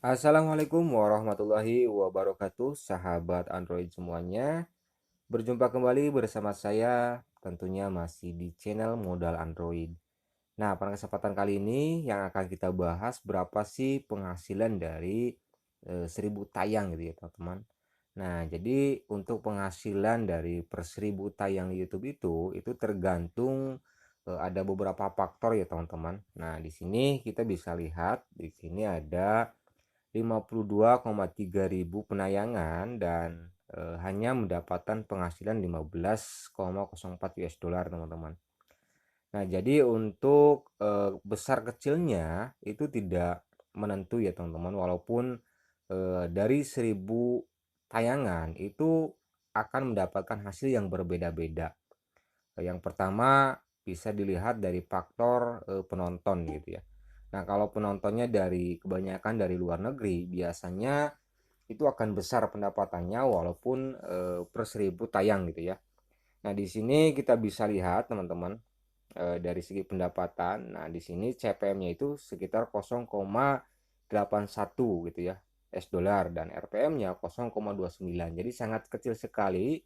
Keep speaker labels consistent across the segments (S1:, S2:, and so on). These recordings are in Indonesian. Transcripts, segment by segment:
S1: Assalamualaikum warahmatullahi wabarakatuh, sahabat Android semuanya. Berjumpa kembali bersama saya, tentunya masih di channel Modal Android. Nah, pada kesempatan kali ini yang akan kita bahas berapa sih penghasilan dari 1000 tayang gitu ya, teman-teman. Nah, jadi untuk penghasilan dari per 1000 tayang di YouTube itu tergantung ada beberapa faktor ya, teman-teman. Nah, di sini kita bisa lihat di sini ada 52,3 ribu penayangan dan hanya mendapatkan penghasilan 15,04 US dollar, teman-teman. Nah, jadi untuk besar kecilnya itu tidak menentu ya, teman-teman. Walaupun dari 1000 tayangan itu akan mendapatkan hasil yang berbeda-beda. Yang pertama bisa dilihat dari faktor penonton gitu ya. Nah, kalau penontonnya dari kebanyakan dari luar negeri, biasanya itu akan besar pendapatannya walaupun per 1000 tayang gitu ya. Nah, di sini kita bisa lihat teman-teman dari segi pendapatan. Nah, di sini CPM-nya itu sekitar 0,81 gitu ya, US dollar, dan RPM-nya 0,29. Jadi sangat kecil sekali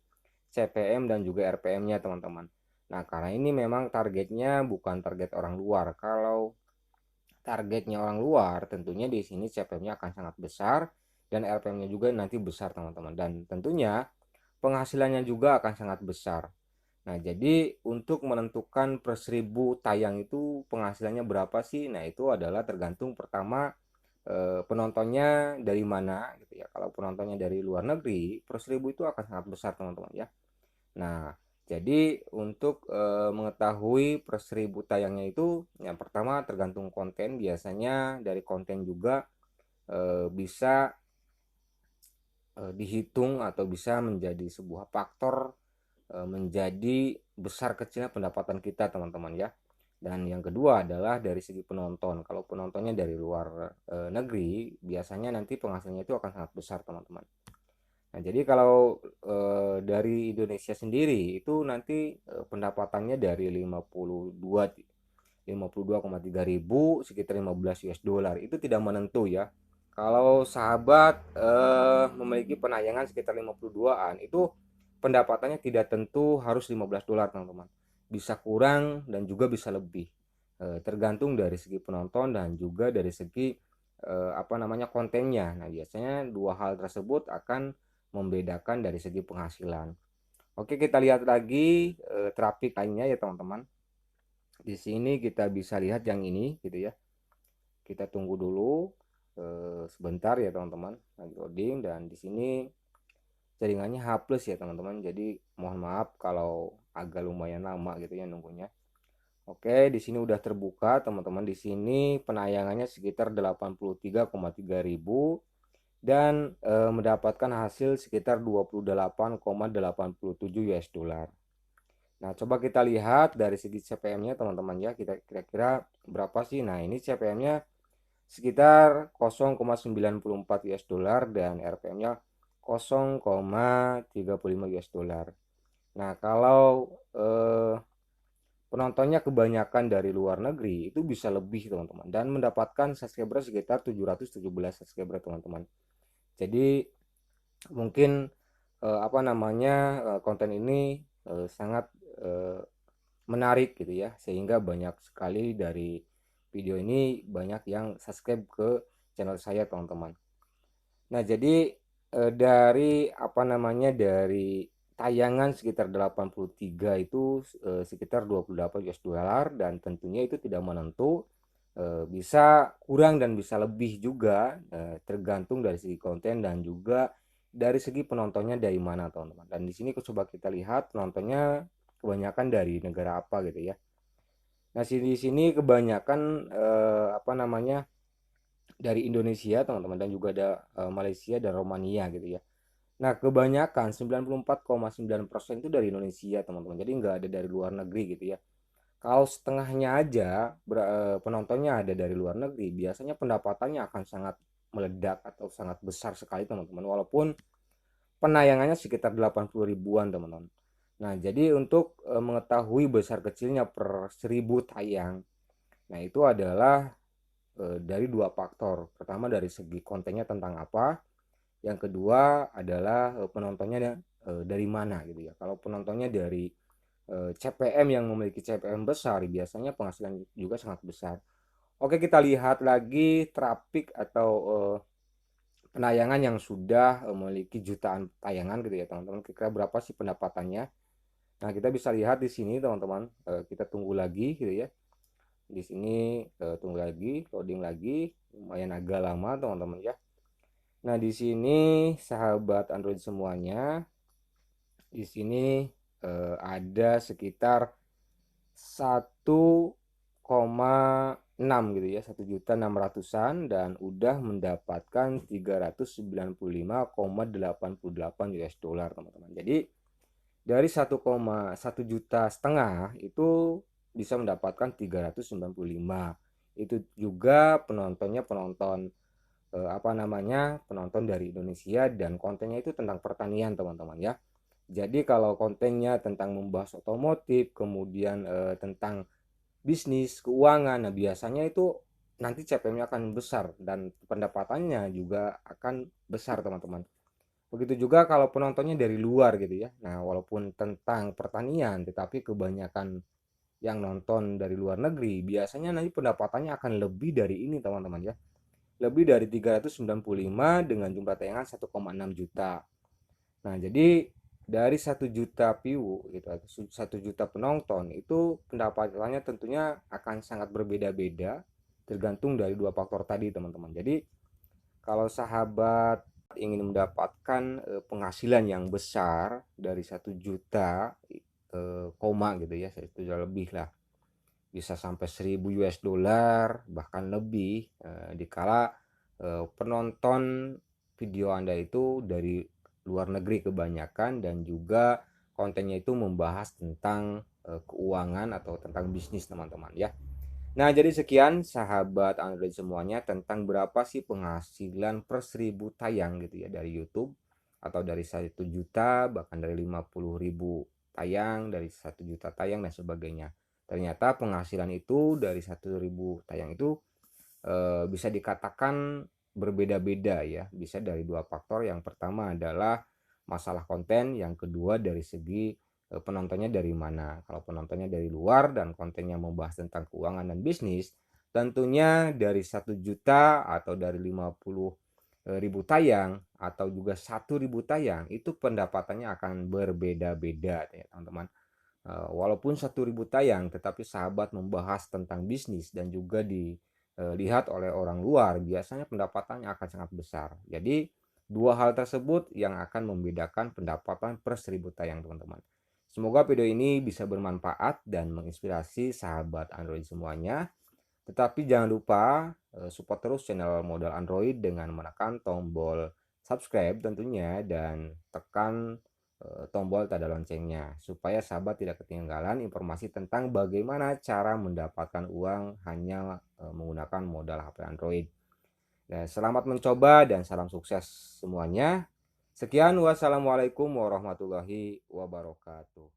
S1: CPM dan juga RPM-nya, teman-teman. Nah, karena ini memang targetnya bukan target orang luar. Kalau targetnya orang luar, tentunya di sini CPM-nya akan sangat besar dan RPM-nya juga nanti besar, teman-teman. Dan tentunya penghasilannya juga akan sangat besar. Nah, jadi untuk menentukan per 1000 tayang itu penghasilannya berapa sih? Nah, itu adalah tergantung pertama penontonnya dari mana gitu ya. Kalau penontonnya dari luar negeri, per 1000 itu akan sangat besar, teman-teman ya. Nah, jadi untuk mengetahui per 1000 tayangnya itu yang pertama tergantung konten, biasanya dari konten juga bisa dihitung atau bisa menjadi sebuah faktor menjadi besar kecilnya pendapatan kita, teman-teman ya. Dan yang kedua adalah dari segi penonton. Kalau penontonnya dari luar negeri, biasanya nanti penghasilannya itu akan sangat besar, teman-teman. Nah, jadi kalau dari Indonesia sendiri itu nanti pendapatannya dari 52,3 ribu sekitar 15 US dollar. Itu tidak menentu ya. Kalau sahabat memiliki penayangan sekitar 52-an, itu pendapatannya tidak tentu harus 15 dolar, teman-teman. Bisa kurang dan juga bisa lebih. Tergantung dari segi penonton dan juga dari segi apa namanya kontennya. Nah, biasanya dua hal tersebut akan membedakan dari segi penghasilan. Oke, kita lihat lagi traffic lainnya ya, teman-teman. Di sini kita bisa lihat yang ini gitu ya. Kita tunggu dulu sebentar ya, teman-teman. Lagi loading dan di sini jaringannya H+ ya, teman-teman. Jadi mohon maaf kalau agak lumayan lama gitu ya nunggunya. Oke, di sini udah terbuka, teman-teman. Di sini penayangannya sekitar 83,3 ribu dan mendapatkan hasil sekitar 28,87 US dollar. Nah, coba kita lihat dari segi CPM-nya, teman-teman ya. Kita kira-kira berapa sih? Nah, ini CPM-nya sekitar 0,94 US dollar dan RPM-nya 0,35 US dollar. Nah, kalau penontonnya kebanyakan dari luar negeri, itu bisa lebih, teman-teman, dan mendapatkan subscriber sekitar 717 subscriber, teman-teman. Jadi mungkin apa namanya konten ini sangat eh, menarik gitu ya, sehingga banyak sekali dari video ini banyak yang subscribe ke channel saya, teman-teman. Nah, jadi dari apa namanya dari tayangan sekitar 83 itu sekitar 28 US dollar, dan tentunya itu tidak menentu, bisa kurang dan bisa lebih juga, tergantung dari segi konten dan juga dari segi penontonnya dari mana, teman-teman. Dan di sini coba kita lihat penontonnya kebanyakan dari negara apa gitu ya. Nah, di sini kebanyakan apa namanya dari Indonesia, teman-teman, dan juga ada Malaysia dan Romania gitu ya. Nah, kebanyakan 94,9% itu dari Indonesia, teman-teman. Jadi nggak ada dari luar negeri gitu ya. Kalau setengahnya aja penontonnya ada dari luar negeri, biasanya pendapatannya akan sangat meledak atau sangat besar sekali, teman-teman. Walaupun penayangannya sekitar 80 ribuan, teman-teman. Nah, jadi untuk mengetahui besar kecilnya per 1000 tayang, nah itu adalah dari dua faktor. Pertama dari segi kontennya tentang apa, yang kedua adalah penontonnya dari mana gitu ya. Kalau penontonnya dari CPM yang memiliki CPM besar, biasanya penghasilan juga sangat besar. Oke, kita lihat lagi traffic atau penayangan yang sudah memiliki jutaan tayangan gitu ya teman-teman. Kira-kira berapa sih pendapatannya? Nah, kita bisa lihat di sini teman-teman. Kita tunggu lagi gitu ya. Di sini tunggu lagi, loading lagi, lumayan agak lama teman-teman ya. Nah, di sini sahabat Android semuanya, di sini ada sekitar 1,6 gitu ya, 1.600.000-an, dan udah mendapatkan 395,88 US dollar teman-teman. Jadi dari 1,1 juta setengah itu bisa mendapatkan 395. Itu juga penontonnya penonton apa namanya, penonton dari Indonesia, dan kontennya itu tentang pertanian teman-teman ya. Jadi kalau kontennya tentang membahas otomotif, kemudian tentang bisnis, keuangan, nah biasanya itu nanti CPM-nya akan besar dan pendapatannya juga akan besar teman-teman. Begitu juga kalau penontonnya dari luar gitu ya. Nah, walaupun tentang pertanian, tetapi kebanyakan yang nonton dari luar negeri, biasanya nanti pendapatannya akan lebih dari ini teman-teman ya. Lebih dari 395 dengan jumlah tayangan 1,6 juta. Nah, jadi dari 1 juta view gitu, 1 juta penonton itu pendapatannya tentunya akan sangat berbeda-beda tergantung dari dua faktor tadi teman-teman. Jadi kalau sahabat ingin mendapatkan penghasilan yang besar dari 1 juta koma gitu ya, 1 juta lebih lah, bisa sampai 1000 US dollar bahkan lebih dikala penonton video Anda itu dari luar negeri kebanyakan, dan juga kontennya itu membahas tentang keuangan atau tentang bisnis teman-teman ya. Nah, jadi sekian sahabat Android semuanya tentang berapa sih penghasilan per 1000 tayang gitu ya dari YouTube, atau dari 1 juta, bahkan dari 50.000 tayang, dari 1 juta tayang dan sebagainya. Ternyata penghasilan itu dari 1.000 tayang itu bisa dikatakan berbeda-beda ya. Bisa dari dua faktor. Yang pertama adalah masalah konten, yang kedua dari segi penontonnya dari mana. Kalau penontonnya dari luar dan kontennya membahas tentang keuangan dan bisnis, tentunya dari 1 juta atau dari 50.000 tayang atau juga 1.000 tayang itu pendapatannya akan berbeda-beda ya teman-teman. Walaupun 1.000 tayang, tetapi sahabat membahas tentang bisnis dan juga dilihat oleh orang luar, biasanya pendapatannya akan sangat besar. Jadi dua hal tersebut yang akan membedakan pendapatan per 1.000 tayang teman-teman. Semoga video ini bisa bermanfaat dan menginspirasi sahabat Android semuanya. Tetapi jangan lupa support terus channel Modal Android dengan menekan tombol subscribe tentunya, dan tekan tombol tanda loncengnya supaya sahabat tidak ketinggalan informasi tentang bagaimana cara mendapatkan uang hanya menggunakan modal HP Android. Dan selamat mencoba dan salam sukses semuanya. Sekian, wassalamualaikum warahmatullahi wabarakatuh.